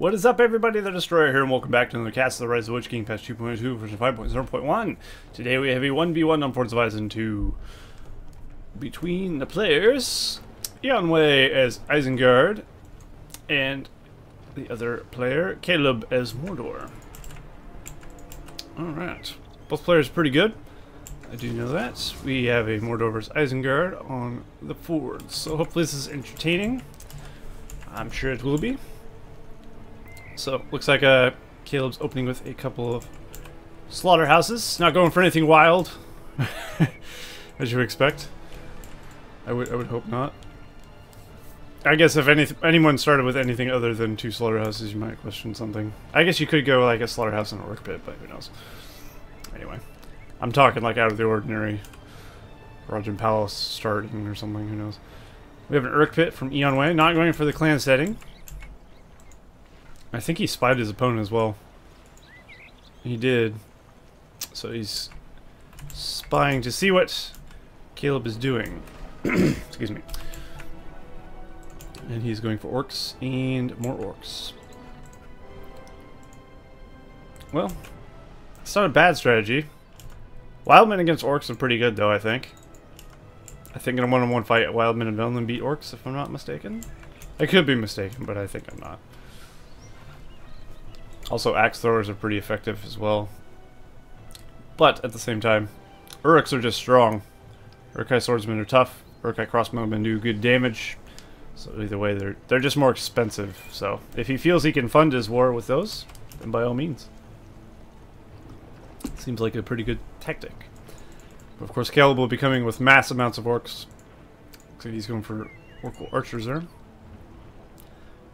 What is up, everybody? The Destroyer here, and welcome back to another Cast of the Rise of the Witch King, patch 2.2, version 5.0.1. Today we have a 1v1 on Forza Horizon 2 between the players, Eonway as Isengard, and the other player, Caleb as Mordor. Alright. Both players are pretty good. I do know that. We have a Mordor vs Isengard on the forwards, so hopefully this is entertaining. I'm sure it will be. So, looks like Caleb's opening with a couple of slaughterhouses. Not going for anything wild, as you would expect. I would hope not. I guess if anyone started with anything other than 2 slaughterhouses, you might question something. I guess you could go like a slaughterhouse and an orc pit, but who knows. Anyway, I'm talking like out of the ordinary. Rajan Palace starting or something, who knows. We have an orc pit from Eonway, not going for the clan setting. I think he spied his opponent as well. He did. So he's spying to see what Caleb is doing. Excuse me. And he's going for orcs and more orcs. Well, it's not a bad strategy. Wildmen against orcs are pretty good though, I think. I think in a one-on-one fight, Wildmen and Velden beat orcs, if I'm not mistaken. I could be mistaken, but I think I'm not. Also, axe throwers are pretty effective as well. But, at the same time, Uruks are just strong. Uruk-hai swordsmen are tough. Uruk-hai crossbowmen do good damage. So either way, they're just more expensive. So, if he feels he can fund his war with those, then by all means. Seems like a pretty good tactic. But of course, Caleb will be coming with mass amounts of orcs. Looks like he's going for orc archers there.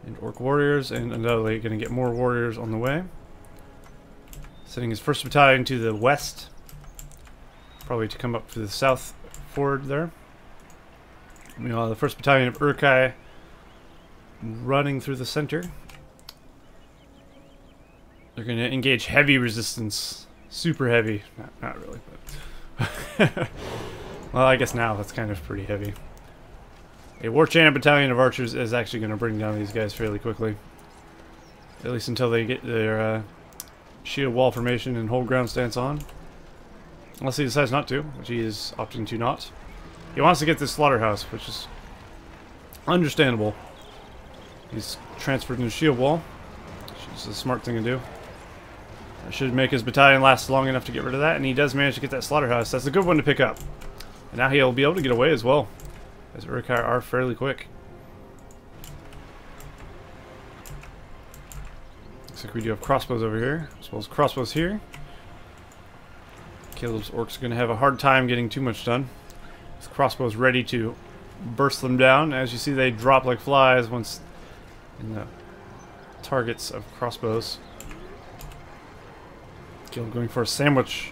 And orc warriors, and undoubtedly going to get more warriors on the way. Sending his first battalion to the west. Probably to come up to the south forward there. Meanwhile, the first battalion of Uruk-hai running through the center. They're going to engage heavy resistance. Super heavy. Not really, but... well, I guess now that's kind of pretty heavy. A War-Chant battalion of archers is actually going to bring down these guys fairly quickly. At least until they get their shield wall formation and hold ground stance on. Unless he decides not to, which he is opting to not. He wants to get this slaughterhouse, which is understandable. He's transferred into shield wall, which is a smart thing to do. That should make his battalion last long enough to get rid of that, and he does manage to get that slaughterhouse. That's a good one to pick up. And now he'll be able to get away as well, as Uruk-hai are fairly quick. Looks like we do have crossbows over here, as well as crossbows here. Caleb's orcs are going to have a hard time getting too much done. With crossbows ready to burst them down. As you see, they drop like flies once in the targets of crossbows. Caleb going for a sandwich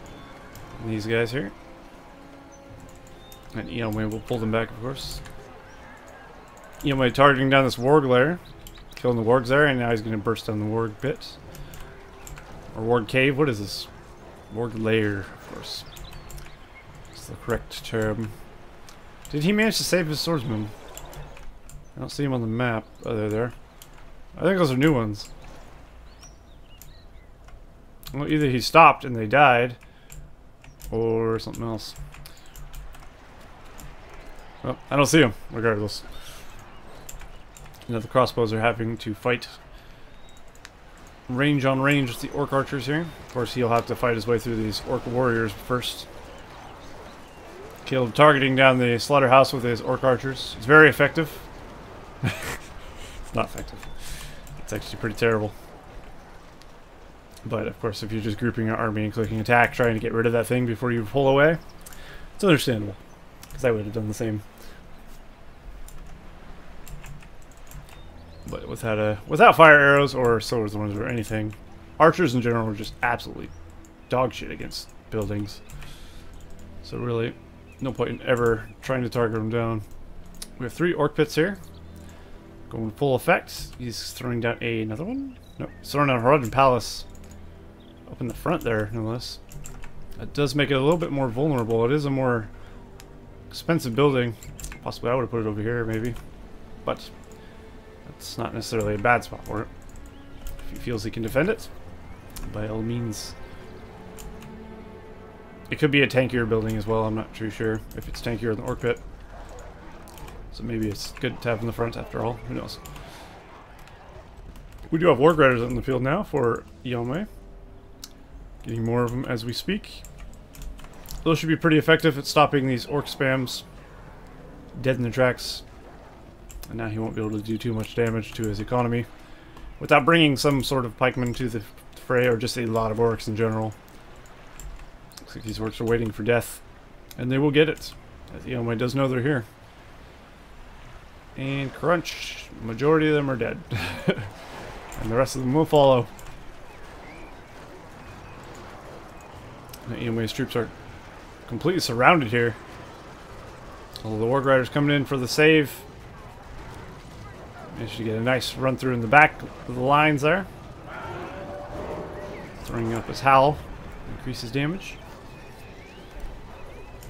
on these guys here. And Eonway will pull them back, of course. Eonway targeting down this warg lair. Killing the wargs there, and now he's going to burst down the warg pit. Or warg cave, what is this? Warg lair, of course. That's the correct term. Did he manage to save his swordsman? I don't see him on the map. Oh, they're there. I think those are new ones. Well, either he stopped and they died, or something else. Well, I don't see him, regardless. Now the crossbows are having to fight range on range with the orc archers here. Of course, he'll have to fight his way through these orc warriors first. Caleb targeting down the slaughterhouse with his orc archers. It's very effective. It's not effective. It's actually pretty terrible. But, of course, if you're just grouping your army and clicking attack, trying to get rid of that thing before you pull away, it's understandable. Because I would have done the same. But without fire arrows or swords or anything, archers in general are just absolutely dog shit against buildings. So really, no point in ever trying to target them down. We have 3 orc pits here. Going full effect. He's throwing down another one? Nope. He's throwing down Rajan Palace. Up in the front there, no less. That does make it a little bit more vulnerable. It is a more expensive building. Possibly I would have put it over here, maybe. But it's not necessarily a bad spot for it. If he feels he can defend it, by all means. It could be a tankier building as well. I'm not too sure if it's tankier than Orc Pit. So maybe it's good to have in the front after all. Who knows? We do have Warg Riders on the field now for Yomei. Getting more of them as we speak. Those should be pretty effective at stopping these Orc spams dead in their tracks. And now he won't be able to do too much damage to his economy without bringing some sort of pikemen to the fray, or just a lot of Orcs in general. Looks like these Orcs are waiting for death, and they will get it, as Yomei does know they're here. And crunch, majority of them are dead. And the rest of them will follow. Now Yomei's troops are completely surrounded here. All the Warg Riders coming in for the save. Managed to get a nice run through in the back of the lines there. Throwing up his howl, increases damage.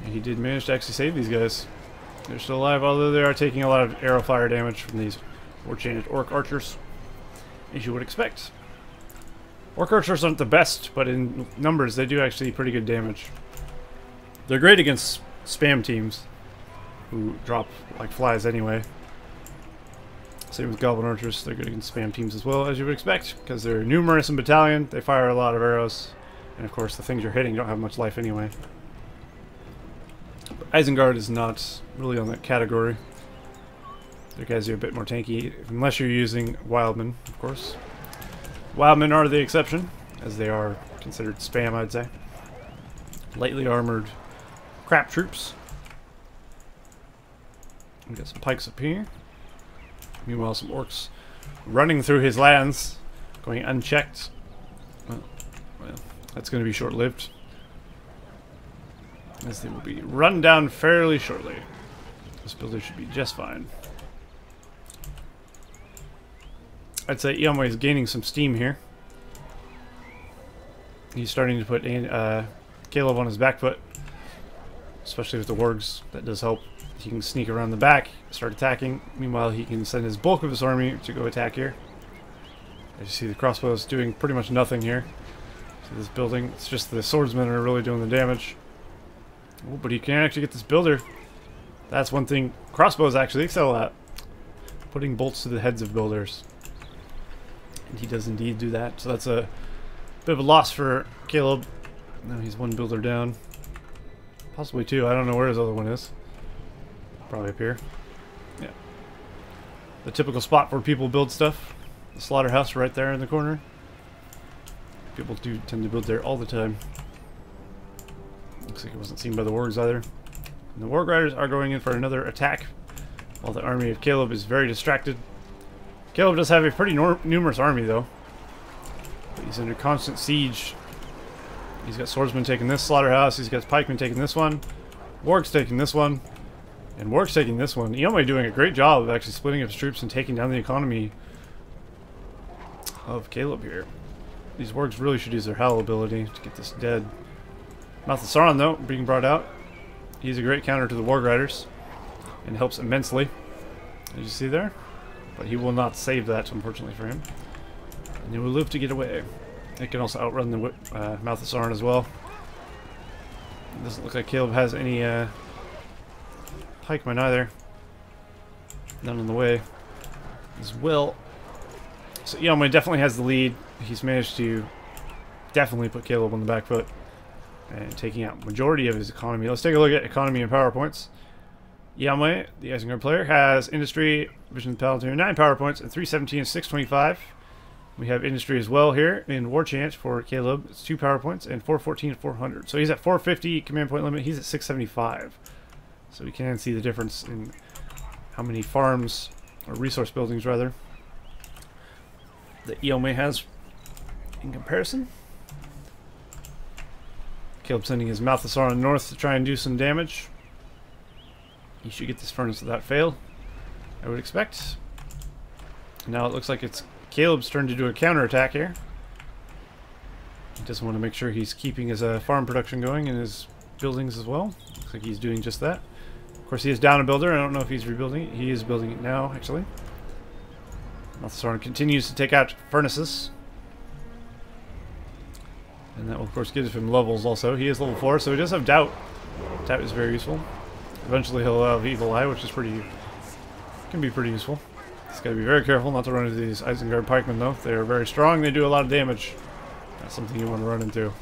And he did manage to actually save these guys. They're still alive, although they are taking a lot of arrow fire damage from these War-Changed Orc Archers, as you would expect. Orc Archers aren't the best, but in numbers they do actually pretty good damage. They're great against spam teams, who drop like flies anyway. Same with Goblin Archers, they're good against spam teams as well, as you would expect, because they're numerous in battalion, they fire a lot of arrows, and of course the things you're hitting don't have much life anyway. But Isengard is not really on that category. Their guys are a bit more tanky, unless you're using Wildmen, of course. Wildmen are the exception, as they are considered spam, I'd say. Lightly armored crap troops. We got some pikes up here. Meanwhile, some Orcs running through his lands, going unchecked. Well, that's going to be short-lived, as they will be run down fairly shortly. This builder should be just fine. I'd say Yomei is gaining some steam here. He's starting to put Caleb on his back foot, especially with the wargs. That does help. He can sneak around the back, start attacking. Meanwhile, he can send his bulk of his army to go attack here. As you see, the crossbows doing pretty much nothing here to this building. It's just the swordsmen are really doing the damage. Oh, but he can actually get this builder. That's one thing crossbows actually excel at. Putting bolts to the heads of builders. And he does indeed do that. So that's a bit of a loss for Caleb. Now he's one builder down. Possibly two. I don't know where his other one is. Probably up here. Yeah. The typical spot where people build stuff. The slaughterhouse right there in the corner. People do tend to build there all the time. Looks like it wasn't seen by the wargs either. And the Warg Riders are going in for another attack, while the army of Caleb is very distracted. Caleb does have a pretty numerous army though. But he's under constant siege. He's got swordsmen taking this slaughterhouse, he's got pikemen taking this one, wargs taking this one, and wargs taking this one. Yomei doing a great job of actually splitting up his troops and taking down the economy of Caleb here. These wargs really should use their howl ability to get this dead. Mouth of Sauron though, being brought out. He's a great counter to the Warg Riders and helps immensely, as you see there. But he will not save that, unfortunately for him. And he will live to get away. It can also outrun the Mouth of Sauron as well. It doesn't look like Caleb has any pikemen either. None on the way as well. So Yomei definitely has the lead. He's managed to definitely put Caleb on the back foot and taking out majority of his economy. Let's take a look at economy and power points. Yomei, the Isengard player, has industry, Vision of the Palantir, 9 power points, and 317 and 625. We have industry as well here in War Chant for Caleb. It's 2 power points and 414 and 400. So he's at 450 command point limit. He's at 675. So we can see the difference in how many farms, or resource buildings rather, that Yomei has in comparison. Caleb sending his Mouth of Sauron north to try and do some damage. He should get this furnace without fail, I would expect. Now it looks like it's Caleb's turn to do a counterattack here. He doesn't want to make sure he's keeping his farm production going in his buildings as well. Looks like he's doing just that. Of course, he is down a builder. I don't know if he's rebuilding it. He is building it now, actually. Mouth of Sauron continues to take out furnaces. And that will, of course, give him levels also. He is level 4, so he does have Doubt. Doubt is very useful. Eventually he'll have Evil Eye, which is can be pretty useful. He's got to be very careful not to run into these Isengard pikemen, though. They are very strong, they do a lot of damage. That's something you want to run into.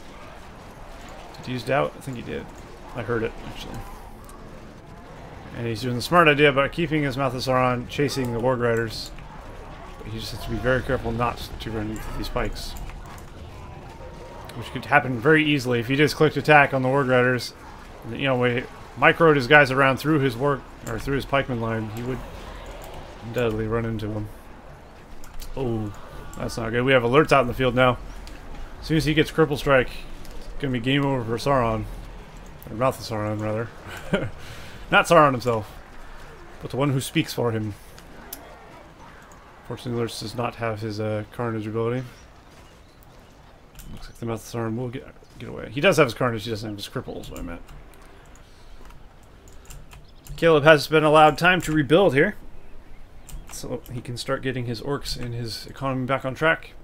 Did he use Doubt? I think he did. I heard it, actually. And he's doing the smart idea about keeping his Mouth of Sauron, chasing the Warg Riders. But he just has to be very careful not to run into these pikes. Which could happen very easily if he just clicked attack on the Warg Riders. And, you know, we microed his guys around through his through his pikeman line, he would undoubtedly run into them. Oh, that's not good. We have alerts out in the field now. As soon as he gets Cripple Strike, it's gonna be game over for Sauron. Or Mouth of Sauron, rather. Not Sauron himself, but the one who speaks for him. Fortunately, Lurtz does not have his Carnage ability. Looks like the Mouth of Sauron will get away. He does have his Carnage, he doesn't have his Cripple, is what I meant. Caleb has been allowed time to rebuild here, so he can start getting his orcs and his economy back on track.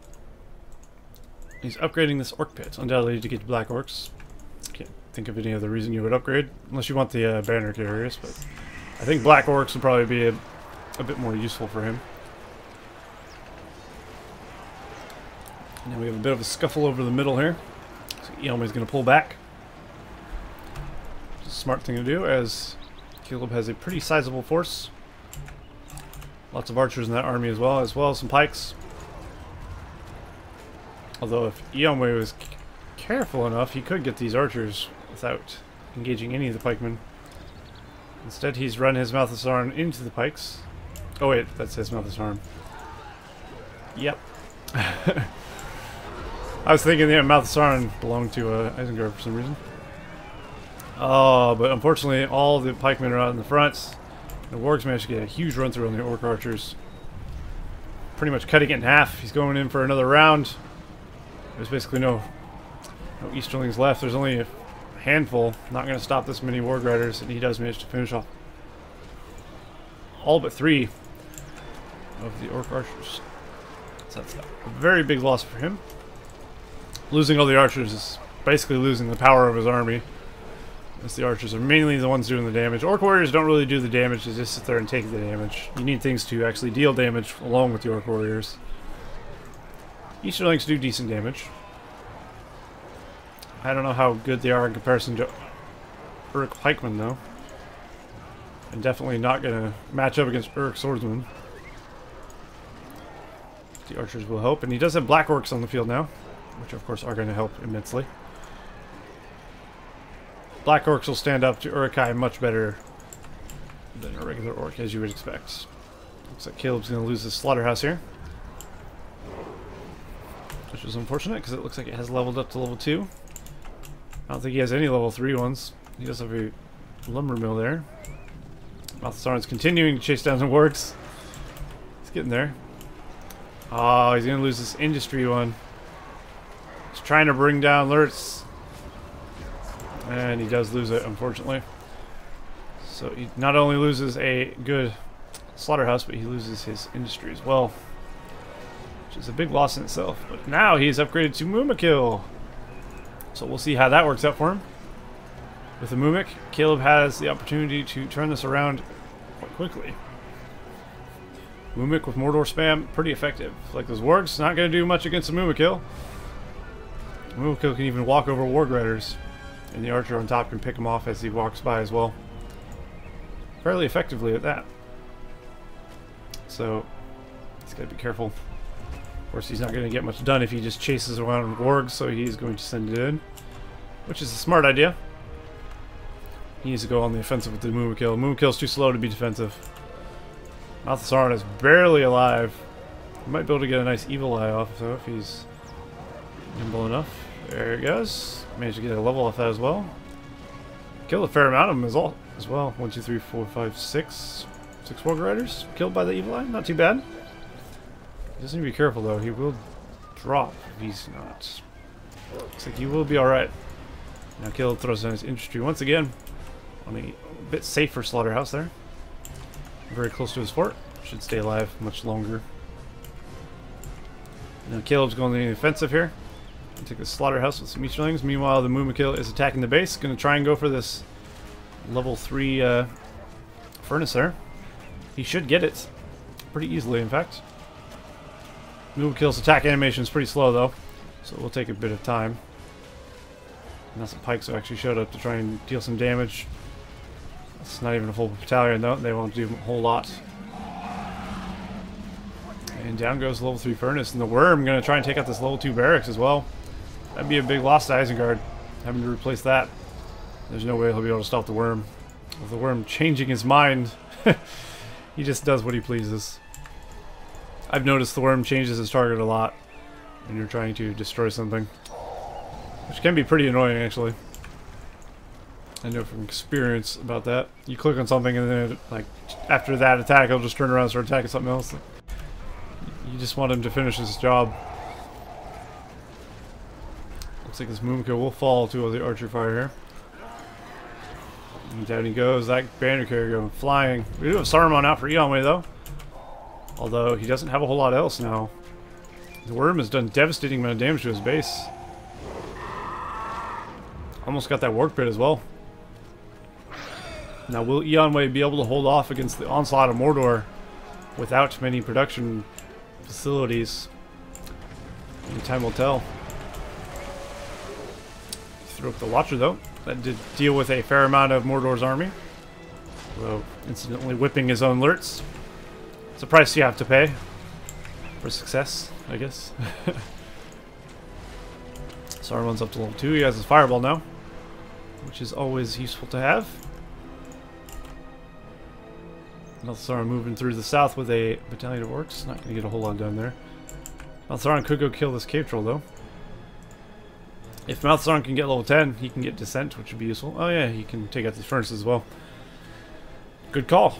He's upgrading this orc pit, undoubtedly to get black orcs. Can't think of any other reason you would upgrade, unless you want the banner carriers, but I think black orcs would probably be a bit more useful for him. And then we have a bit of a scuffle over the middle here. So Eomer's going to pull back. It's a smart thing to do, as Caleb has a pretty sizable force. Lots of archers in that army as well as some pikes. Although if Eomer was careful enough, he could get these archers without engaging any of the pikemen. Instead, he's run his Mouth of Sauron into the pikes. Oh wait, that's his Mouth of Sauron. Yep. I was thinking the Mouth of Sauron belonged to Isengard for some reason. Oh, but unfortunately, all the pikemen are out in the front. The Wargs managed to get a huge run through on the Orc Archers. Pretty much cutting it in half. He's going in for another round. There's basically no Easterlings left. There's only a handful. Not going to stop this many Warg Riders, and he does manage to finish off all but 3 of the Orc Archers. So that's a very big loss for him. Losing all the archers is basically losing the power of his army, as the archers are mainly the ones doing the damage. Orc warriors don't really do the damage, they just sit there and take the damage. You need things to actually deal damage along with the orc warriors. Easterlings do decent damage. I don't know how good they are in comparison to Uruk pikemen, though. And definitely not going to match up against Uruk swordsmen. The archers will help, and he does have black orcs on the field now, which of course are going to help immensely. Black orcs will stand up to Uruk-hai much better than a regular orc, as you would expect. Looks like Caleb's going to lose his slaughterhouse here, which is unfortunate because it looks like it has leveled up to level 2. I don't think he has any level 3 ones. He does have a lumber mill there. Mouth of Sauron's continuing to chase down some wargs. He's getting there. Oh, he's going to lose this industry one. He's trying to bring down Lurtz. And he does lose it, unfortunately. So he not only loses a good slaughterhouse, but he loses his industry as well, which is a big loss in itself. But now he's upgraded to Mumakil. So we'll see how that works out for him. With the Mumik, Caleb has the opportunity to turn this around quite quickly. Mumik with Mordor spam, pretty effective. Like those wargs, not going to do much against the Mumakil. Mumakil can even walk over Warg Riders, and the archer on top can pick him off as he walks by as well. Fairly effectively at that. So he's got to be careful. Of course, he's not going to get much done if he just chases around wargs, so he's going to send it in, which is a smart idea. He needs to go on the offensive with the Mumakil. Mumakil's too slow to be defensive. Mouth of Sauron is barely alive. He might be able to get a nice evil eye off, though, if he's nimble enough. There he goes. Managed to get a level off that as well. Killed a fair amount of them as well. 1, 2, 3, 4, 5, 6. 6 Warg Riders killed by the evil eye. Not too bad. He doesn't need to be careful, though. He will drop if he's not. Looks like he will be alright. Now Caleb throws down his industry once again on a bit safer slaughterhouse there. Very close to his fort. Should stay alive much longer. Now Caleb's going to the offensive here. Take the slaughterhouse with some Easterlings. Meanwhile, the Mumakil is attacking the base. Gonna try and go for this level 3 furnace there. He should get it pretty easily, in fact. Mumakil's attack animation is pretty slow, though, so it will take a bit of time. Now some pikes have actually showed up to try and deal some damage. It's not even a full battalion, though. They won't do a whole lot. And down goes the level 3 furnace, and the worm going to try and take out this level 2 barracks as well. That'd be a big loss to Isengard, having to replace that. There's no way he'll be able to stop the worm. With the worm changing his mind, he just does what he pleases. I've noticed the worm changes his target a lot when you're trying to destroy something, which can be pretty annoying, actually. I know from experience about that. You click on something and then, like, after that attack, it'll just turn around and start attacking something else. You just want him to finish his job. Looks like this Mumakil will fall to the archer fire here. And down he goes, that banner carrier going flying. We do have Saruman out for Eonway, though. Although he doesn't have a whole lot else now. The worm has done devastating amount of damage to his base. Almost got that work pit as well. Now, will Eonway be able to hold off against the onslaught of Mordor without many production facilities? Only time will tell. Threw up the Watcher, though. That did deal with a fair amount of Mordor's army, though incidentally whipping his own lurts. It's a price you have to pay for success, I guess. Saruman's up to level 2. He has his fireball now, which is always useful to have. Malthasaran moving through the south with a battalion of orcs. Not going to get a whole lot done there. Malthasaran could go kill this cave troll, though. If Malthasaran can get level 10, he can get Descent, which would be useful. Oh yeah, he can take out these furnaces as well. Good call.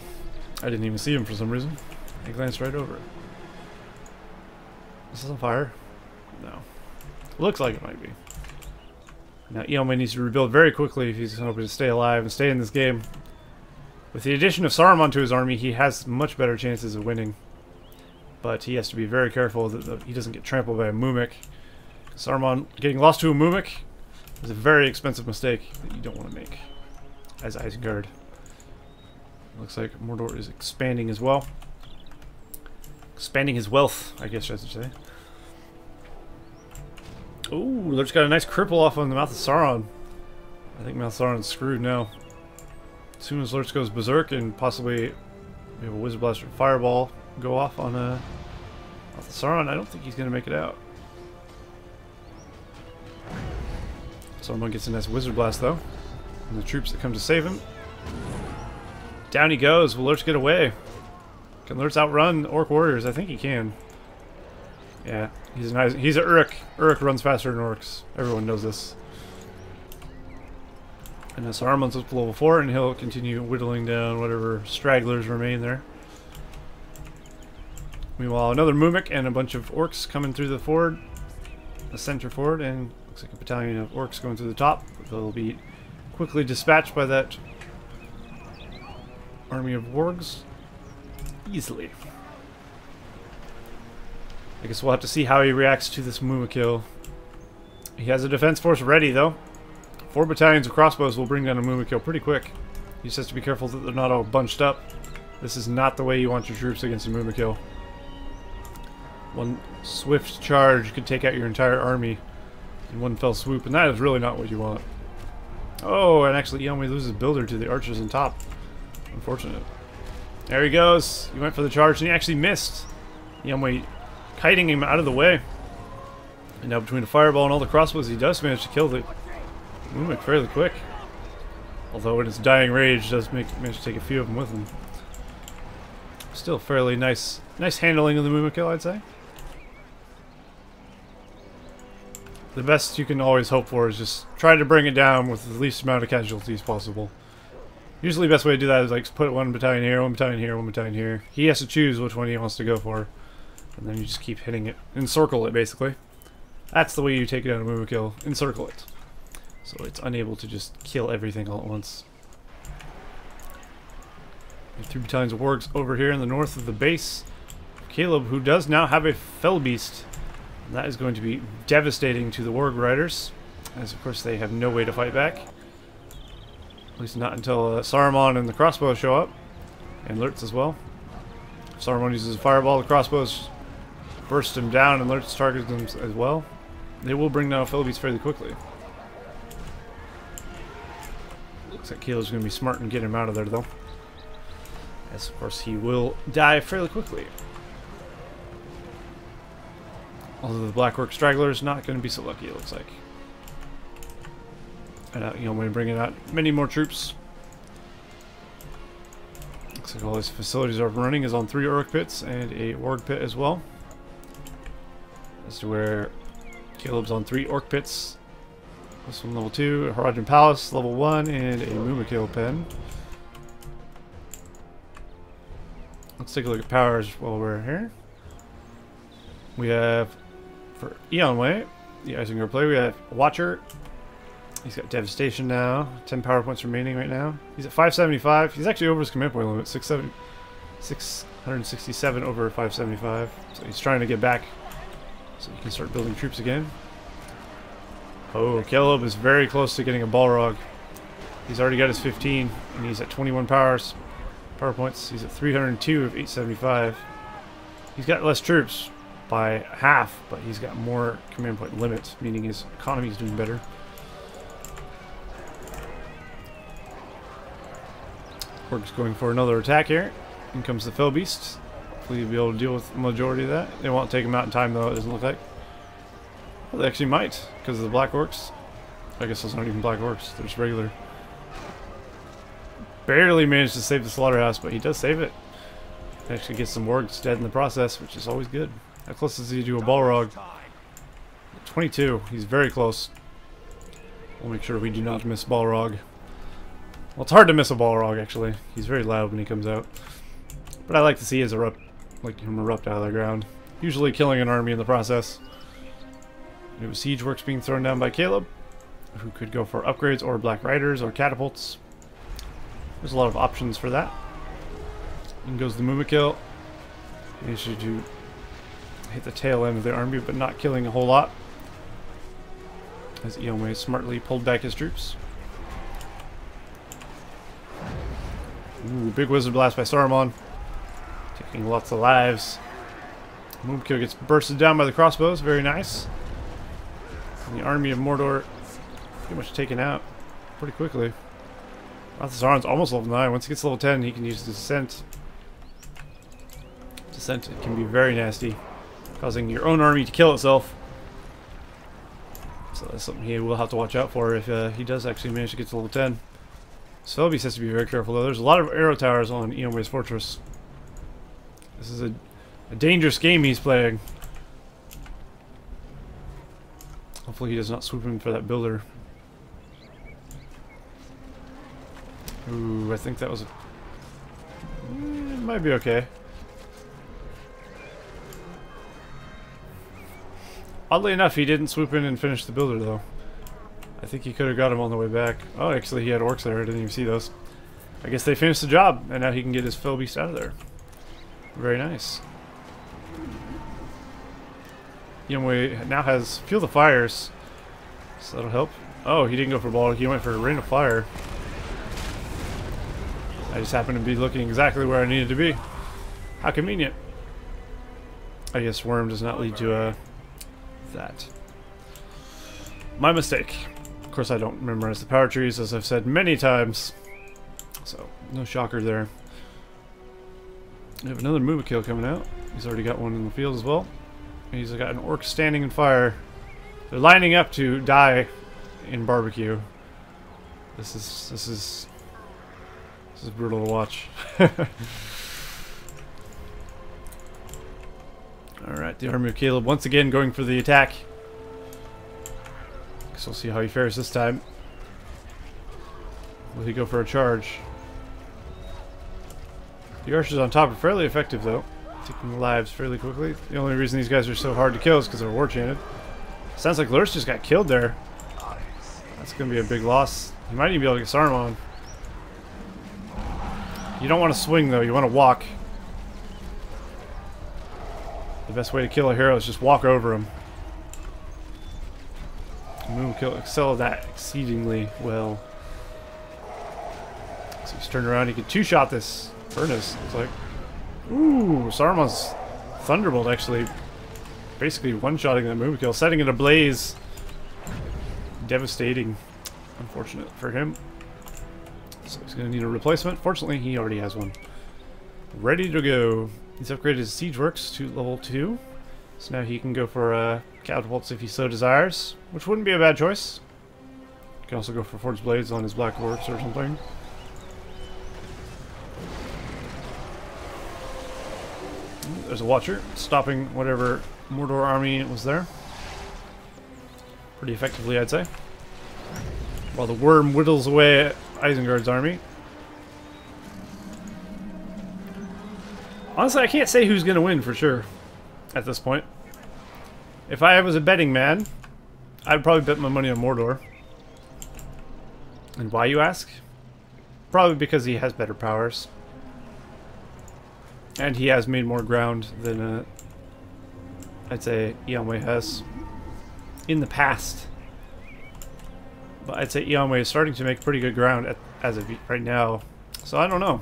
I didn't even see him for some reason. I glanced right over it. Is this on fire? No. Looks like it might be. Now Eonway needs to rebuild very quickly if he's hoping to stay alive and stay in this game. With the addition of Saruman to his army, he has much better chances of winning. But he has to be very careful that he doesn't get trampled by a Mumik. Saruman getting lost to a Mumik is a very expensive mistake that you don't want to make as Isengard. Looks like Mordor is expanding as well. Expanding his wealth, I guess I should say. Ooh, Lurch got a nice cripple off on the mouth of Sauron. I think Malthasaran's screwed now. As soon as Lurch goes berserk and possibly we have a Wizard Blaster Fireball go off on mouth of Sauron, I don't think he's going to make it out. Saruman gets a nice Wizard Blast, though. And the troops that come to save him. Down he goes. Will Lurch get away? Can Lurch outrun Orc Warriors? I think he can. Yeah, he's a nice. He's an Uruk. Uruk runs faster than Orcs. Everyone knows this. And Saruman's up to level 4, and he'll continue whittling down whatever stragglers remain there. Meanwhile, another Mumik and a bunch of Orcs coming through the ford. The center ford, and looks like a battalion of Orcs going through the top. They'll be quickly dispatched by that army of Wargs. Easily. I guess we'll have to see how he reacts to this Mumakil. He has a defense force ready, though. 4 battalions of crossbows will bring down a Mumakil pretty quick. He just has to be careful that they're not all bunched up. This is not the way you want your troops against a Mumakil. One swift charge could take out your entire army in one fell swoop, and that is really not what you want. Oh, and actually Eonway loses Builder to the archers on top. Unfortunate. There he goes. He went for the charge, and he actually missed. Eonway kiting him out of the way. And now between the fireball and all the crossbows, he does manage to kill the Mumik fairly quick. Although in his dying rage, does manage to take a few of them with him. Still fairly nice handling of the Mumakil, I'd say. The best you can always hope for is just try to bring it down with the least amount of casualties possible. Usually the best way to do that is like put 1 battalion here, 1 battalion here, 1 battalion here. He has to choose which one he wants to go for. And then you just keep hitting it. Encircle it, basically. That's the way you take down a Mumakil. Encircle it. So it's unable to just kill everything all at once. We have 3 battalions of Wargs over here in the north of the base. Caleb, who does now have a Fell Beast And that is going to be devastating to the Warg Riders, as of course they have no way to fight back. At least not until Saruman and the crossbows show up, and Lurtz as well. If Saruman uses a fireball, the crossbows burst him down, and Lurtz targets them as well. They will bring down Felbeast fairly quickly. Looks like Caleb's going to be smart and get him out of there, though. As, of course, he will die fairly quickly. Although the Black Orc Straggler is not going to be so lucky, it looks like. And, you know, when bringing out many more troops. Looks like all these facilities are running is on 3 Orc Pits and a Warg Pit as well. As to where Caleb's on 3 Orc Pits. This one level 2, a Haradrim Palace level 1, and a Mumakil Pen. Let's take a look at powers while we're here. We have, for Eonway, the Isengard play, we have Watcher. He's got Devastation now. 10 power points remaining right now. He's at 575. He's actually over his command point limit. 667 over 575. So he's trying to get back so he can start building troops again. Oh, Caleb is very close to getting a Balrog. He's already got his 15, and he's at 21 power points. He's at 302 of 875. He's got less troops by half, but he's got more command point limits, meaning his economy is doing better. Orc's going for another attack here. In comes the Felbeast. Hopefully you'll be able to deal with the majority of that. They won't take him out in time, though, it doesn't look like. Well, they actually might, because of the Black Orcs. I guess those aren't even Black Orcs, they're just regular. Barely managed to save the slaughterhouse, but he does save it. He actually gets some Wargs dead in the process, which is always good. How close does he do a Balrog? 22, he's very close. We'll make sure we do not miss Balrog. Well, it's hard to miss a Balrog, actually. He's very loud when he comes out. But I like to see him erupt out of the ground. Usually killing an army in the process. New siege works being thrown down by Caleb, who could go for upgrades or Black Riders or catapults. There's a lot of options for that. In goes the Mumakil. He should hit the tail end of the army, but not killing a whole lot. As Eonway smartly pulled back his troops. Ooh, big Wizard Blast by Saruman. Taking lots of lives. Mumakil gets bursted down by the crossbows. Very nice. And the army of Mordor pretty much taken out pretty quickly. Saruman's almost level 9. Once he gets level 10, he can use Descent. Descent can be very nasty, causing your own army to kill itself. So that's something he will have to watch out for if he does actually manage to get to level 10. Felbeast has to be very careful, though. There's a lot of arrow towers on Eonway's fortress. This is a dangerous game he's playing. Hopefully he does not swoop in for that builder. Ooh, I think that was a... it might be okay. Oddly enough, he didn't swoop in and finish the builder, though. I think he could have got him on the way back. Oh, actually, he had orcs there. I didn't even see those. I guess they finished the job, and now he can get his Felbeast out of there. Very nice. Eonway now has Fuel the Fires, so that'll help. Oh, he didn't go for ball. He went for a Rain of Fire. I just happened to be looking exactly where I needed to be. How convenient. I guess Worm does not lead to that. My mistake. Of course, I don't memorize the power trees, as I've said many times. So, no shocker there. We have another Mumakil coming out. He's already got one in the field as well. He's got an orc standing in fire. They're lining up to die in barbecue. This is brutal to watch. Alright, the army of Caleb once again going for the attack. Guess we'll see how he fares this time. Will he go for a charge? The archers on top are fairly effective, though, taking lives fairly quickly. The only reason these guys are so hard to kill is because they're war chanted. Sounds like Lurtz just got killed there. That's going to be a big loss. He might even be able to get Saruman. You don't want to swing, though. You want to walk. The best way to kill a hero is just walk over him. Mumakil excel at that exceedingly well. So he's turned around. He can two-shot this furnace. It's like, ooh, Saruman's Thunderbolt actually basically one-shotting that Mumakil, setting it ablaze. Devastating. Unfortunate for him. So he's going to need a replacement. Fortunately, he already has one. Ready to go. He's upgraded his Siege Works to level 2. So now he can go for catapults if he so desires, which wouldn't be a bad choice. He can also go for Forged Blades on his Black Works or something. There's a Watcher stopping whatever Mordor army was there. Pretty effectively, I'd say. While the worm whittles away at Isengard's army. Honestly, I can't say who's going to win for sure at this point. If I was a betting man, I'd probably bet my money on Mordor. And why, you ask? Probably because he has better powers. And he has made more ground than, I'd say, Eonwë has in the past. But I'd say Eonwë is starting to make pretty good ground as of right now. So I don't know.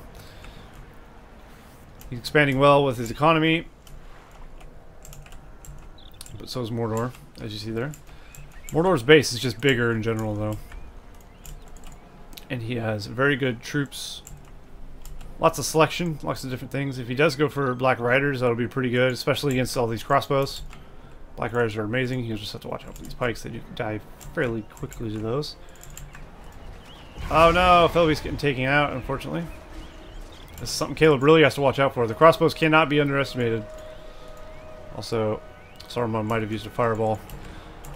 He's expanding well with his economy. But so is Mordor, as you see there. Mordor's base is just bigger in general, though. And he has very good troops. Lots of selection, lots of different things. If he does go for Black Riders, that'll be pretty good, especially against all these crossbows. Black Riders are amazing. You just have to watch out for these pikes. They do die fairly quickly to those. Oh no, Felby's getting taken out, unfortunately. This is something Caleb really has to watch out for. The crossbows cannot be underestimated. Also, Saruman might have used a fireball,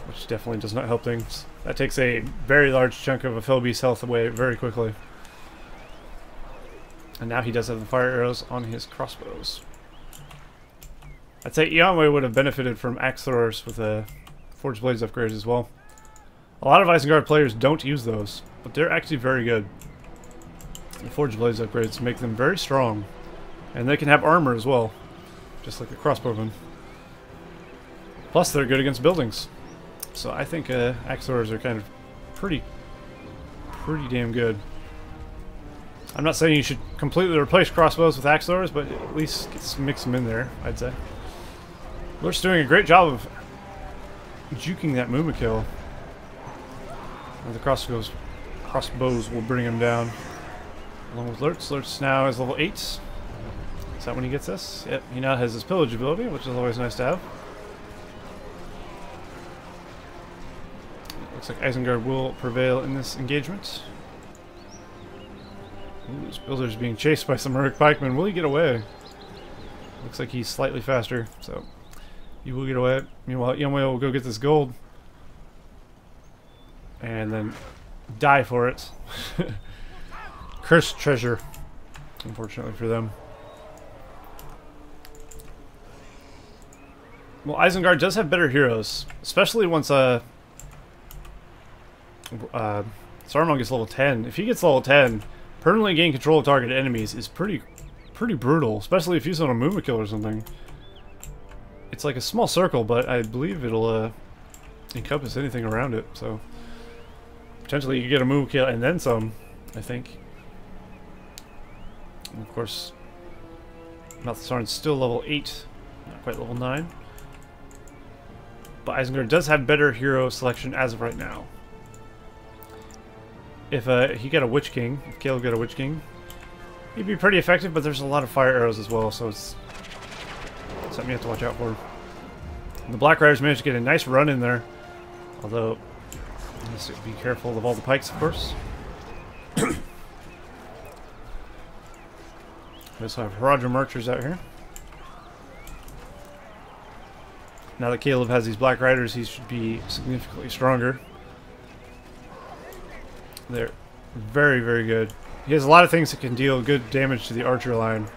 which definitely does not help things. That takes a very large chunk of a Felby's health away very quickly. And now he does have the fire arrows on his crossbows. I'd say Eonwë would have benefited from axe throwers with a Forged Blades upgrade as well. A lot of Isengard players don't use those, but they're actually very good. The Forged Blades upgrades make them very strong. And they can have armor as well, just like a crossbowman. Plus they're good against buildings. So I think axe throwers are kind of pretty damn good. I'm not saying you should completely replace crossbows with axe throwers, but at least mix them in there, I'd say. Lurt's doing a great job of juking that Mumakil. And the crossbows will bring him down. Along with Lurtz. Lurtz now is level 8. Is that when he gets this? Yep, he now has his pillage ability, which is always nice to have. Looks like Isengard will prevail in this engagement. Ooh, this builder's being chased by some Uruk pikemen. Will he get away? Looks like he's slightly faster, so he will get away. Meanwhile, Eonwë will go get this gold. And then die for it. Cursed treasure, unfortunately for them. Well, Isengard does have better heroes, especially once Saruman gets level 10. If he gets level 10, permanently gain control of target enemies is pretty brutal, especially if he's on a Mumakil or something. It's like a small circle, but I believe it'll encompass anything around it, so potentially you could get a Mumakil and then some, I think. And of course, Malthasaren's still level 8, not quite level 9. But Isengard does have better hero selection as of right now. If he got a Witch King, if Caleb got a Witch King, he'd be pretty effective, but there's a lot of fire arrows as well, so it's something you have to watch out for. And the Black Riders managed to get a nice run in there, although you have to be careful of all the pikes, of course. We also have Haradrim archers out here. Now that Caleb has these Black Riders, he should be significantly stronger. They're very, very good. He has a lot of things that can deal good damage to the archer line.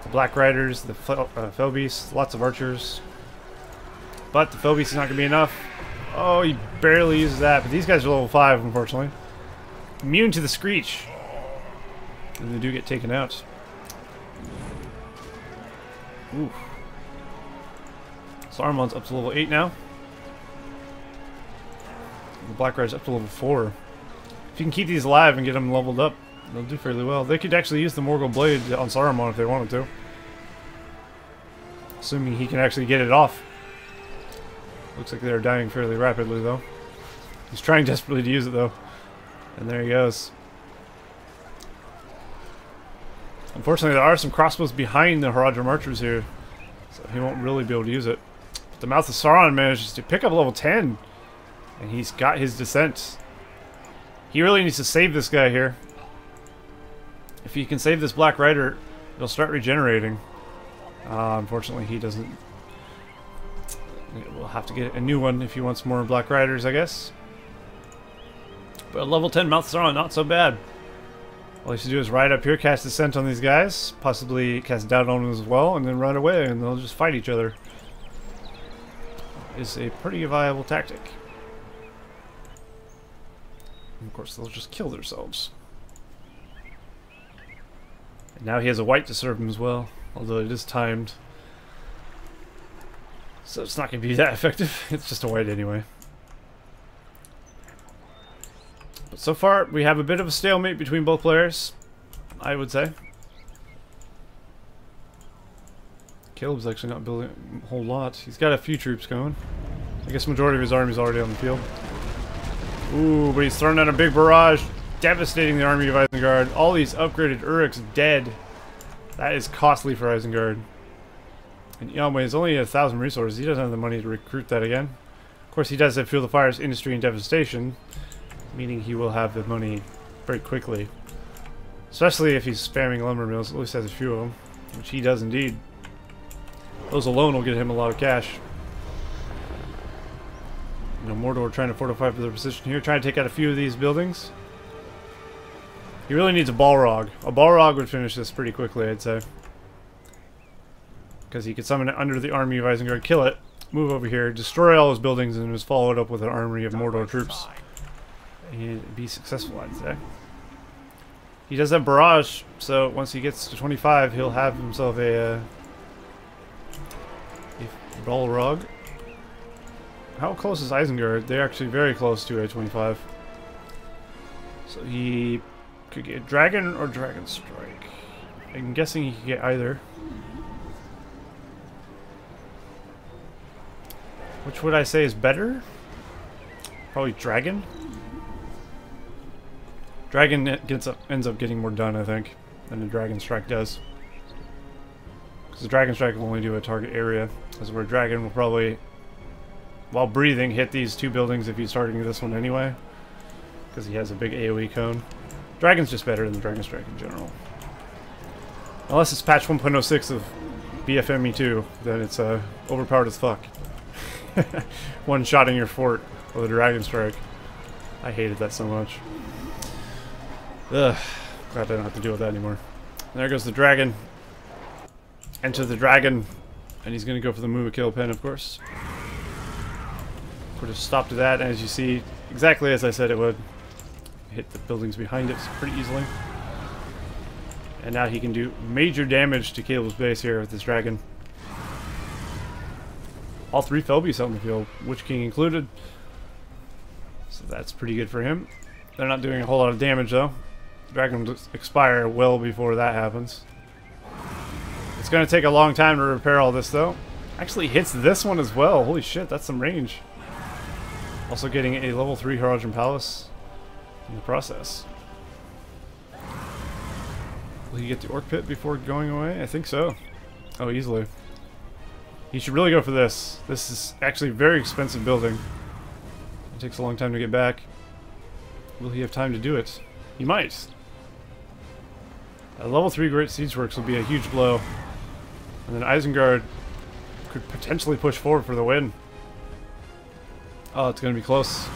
The Black Riders, the Felbeast, lots of archers. But the Felbeast is not going to be enough. Oh, he barely uses that, but these guys are level 5, unfortunately. Immune to the Screech. And they do get taken out. Ooh. Saruman's up to level 8 now. The Black Riders up to level 4. If you can keep these alive and get them leveled up, they'll do fairly well. They could actually use the Morgul Blade on Saruman if they wanted to. Assuming he can actually get it off. Looks like they're dying fairly rapidly though. He's trying desperately to use it though. And there he goes. Unfortunately, there are some crossbows behind the Haradrim archers here, so he won't really be able to use it. But the Mouth of Sauron manages to pick up level 10, and he's got his descent. He really needs to save this guy here. If he can save this Black Rider, he'll start regenerating. Unfortunately, he doesn't. We'll have to get a new one if he wants more Black Riders, I guess. But level 10 Mouth of Sauron, not so bad. All he has to do is ride up here, cast Descent on these guys, possibly cast Doubt on them as well, and then run away, and they'll just fight each other. Is a pretty viable tactic. And of course, they'll just kill themselves. And now he has a white to serve him as well, although it is timed. So it's not going to be that effective. It's just a white anyway. But so far, we have a bit of a stalemate between both players, I would say. Caleb's actually not building a whole lot. He's got a few troops going. I guess the majority of his army is already on the field. Ooh, but he's throwing out a big barrage, devastating the army of Isengard. All these upgraded Uruks dead. That is costly for Isengard. And Yamway is only 1,000 resources. He doesn't have the money to recruit that again. Of course, he does have Field of Fire's Industry and Devastation, meaning he will have the money very quickly. Especially if he's spamming lumber mills, at least has a few of them, which he does indeed. Those alone will get him a lot of cash. You know, Mordor trying to fortify for their position here, trying to take out a few of these buildings. He really needs a Balrog. A Balrog would finish this pretty quickly, I'd say. Because he could summon it under the army of Isengard, kill it, move over here, destroy all his buildings, and just follow it up with an army of Mordor troops. And be successful, I'd say. He does have Barrage, so once he gets to 25, he'll have himself a Balrog. How close is Isengard? They're actually very close to a 25. So he could get Dragon or Dragon Strike. I'm guessing he could get either. Which would I say is better? Probably Dragon. Dragon ends up getting more done, I think, than the Dragon Strike does. Because the Dragon Strike will only do a target area, as where Dragon will probably, while breathing, hit these two buildings if he's targeting this one anyway. Because he has a big AoE cone. Dragon's just better than Dragon Strike in general. Unless it's patch 1.06 of BFME2, then it's overpowered as fuck. One-shotting your fort with a Dragon Strike. I hated that so much. Ugh. Glad I don't have to deal with that anymore. And there goes the dragon. Enter the dragon. And he's going to go for the Mumakil pen, of course. Put a stop to that, and as you see, exactly as I said it would. Hit the buildings behind it pretty easily. And now he can do major damage to Caleb's base here with this dragon. All three Felbies out in the field, Witch King included. So that's pretty good for him. They're not doing a whole lot of damage though. Dragon will expire well before that happens. It's going to take a long time to repair all this though. Actually hits this one as well. Holy shit, that's some range. Also getting a level 3 Haradrim Palace in the process. Will he get the Orc Pit before going away? I think so. Oh, easily. He should really go for this. This is actually a very expensive building. It takes a long time to get back. Will he have time to do it? He might. A level 3 Great Siege Works will be a huge blow. And then Isengard could potentially push forward for the win. Oh, it's going to be close.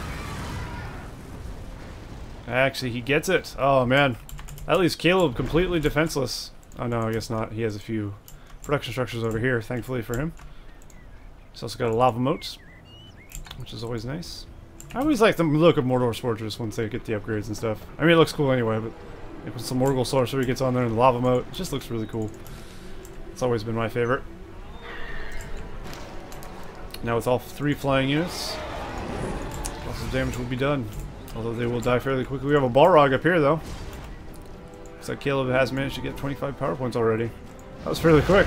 Actually, he gets it. Oh, man. That leaves Caleb completely defenseless. Oh, no, I guess not. He has a few production structures over here, thankfully for him. He's also got a lava moat, which is always nice. I always like the look of Mordor's Fortress once they get the upgrades and stuff. I mean, it looks cool anyway, but if some Morgul sorcery gets on there in the lava moat, it just looks really cool. It's always been my favorite. Now with all 3 flying units, plus of damage will be done. Although they will die fairly quickly. We have a Balrog up here, though. Looks like Caleb has managed to get 25 power points already. That was fairly quick.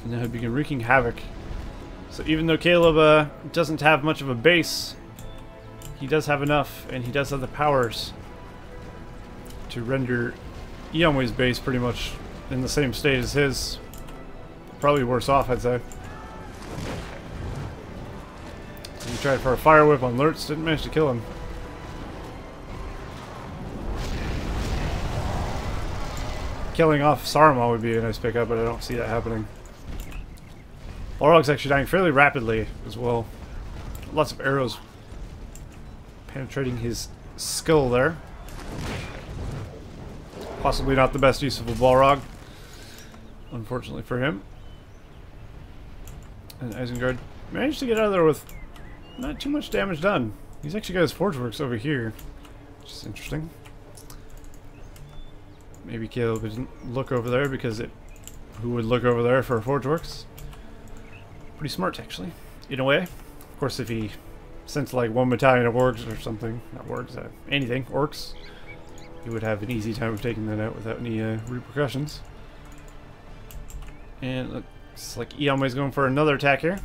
And now he'd begin wreaking havoc. So even though Caleb doesn't have much of a base, he does have enough, and he does have the powers to render Eonway's base pretty much in the same state as his. Probably worse off, I'd say. He tried for a fire whip on Lurtz, didn't manage to kill him. Killing off Saruman would be a nice pickup, but I don't see that happening. Balrog's actually dying fairly rapidly as well. Lots of arrows penetrating his skull there. Possibly not the best use of a Balrog, unfortunately for him. And Isengard managed to get out of there with not too much damage done. He's actually got his Forge Works over here, which is interesting. Maybe Caleb didn't look over there because who would look over there for a Forge Works? Pretty smart, actually, in a way. Of course, if he sent like one battalion of orcs or something, not orcs, anything, orcs, he would have an easy time of taking that out without any repercussions. And looks like Eonway's going for another attack here.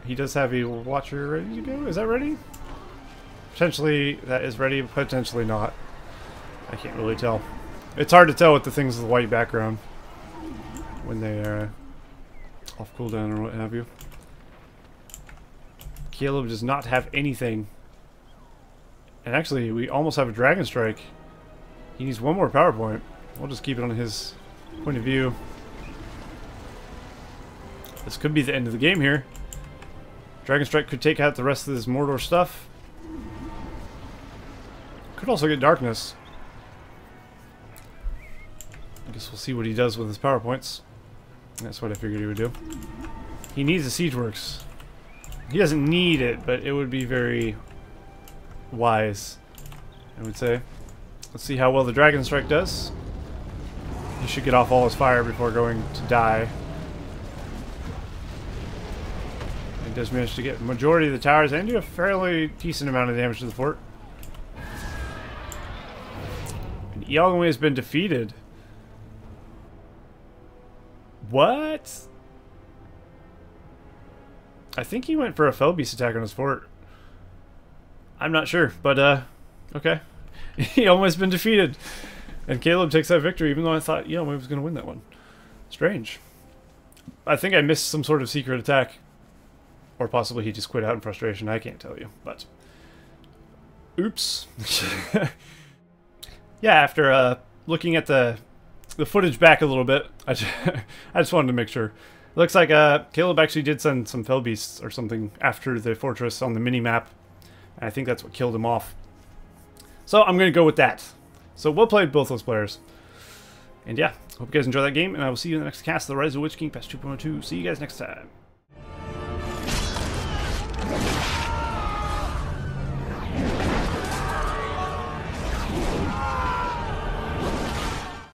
He does have a Watcher ready to go. Is that ready? Potentially that is ready, potentially not. I can't really tell. It's hard to tell with the things with the white background when they are off cooldown or what have you. Caleb does not have anything. And actually, we almost have a Dragon Strike. He needs one more power point. We'll just keep it on his point of view. This could be the end of the game here. Dragon Strike could take out the rest of this Mordor stuff. Could also get Darkness. I guess we'll see what he does with his power points. That's what I figured he would do. He needs a Siege Works. He doesn't need it, but it would be very wise, I would say. Let's see how well the Dragon Strike does. He should get off all his fire before going to die. He does manage to get the majority of the towers and do a fairly decent amount of damage to the fort. And Eonway has been defeated. What? I think he went for a Fellbeast attack on his fort. I'm not sure, but okay. He almost been defeated. And Caleb takes that victory, even though I thought Eonway was going to win that one. Strange. I think I missed some sort of secret attack. Or possibly he just quit out in frustration. I can't tell you, but... Oops. Yeah, after looking at the footage back a little bit, I just wanted to make sure. It looks like Caleb actually did send some Fellbeasts or something after the fortress on the mini-map. And I think that's what killed him off. So I'm going to go with that. So well played, both those players. And yeah, hope you guys enjoy that game, and I will see you in the next cast of the Rise of the Witch King patch 2.02. See you guys next time.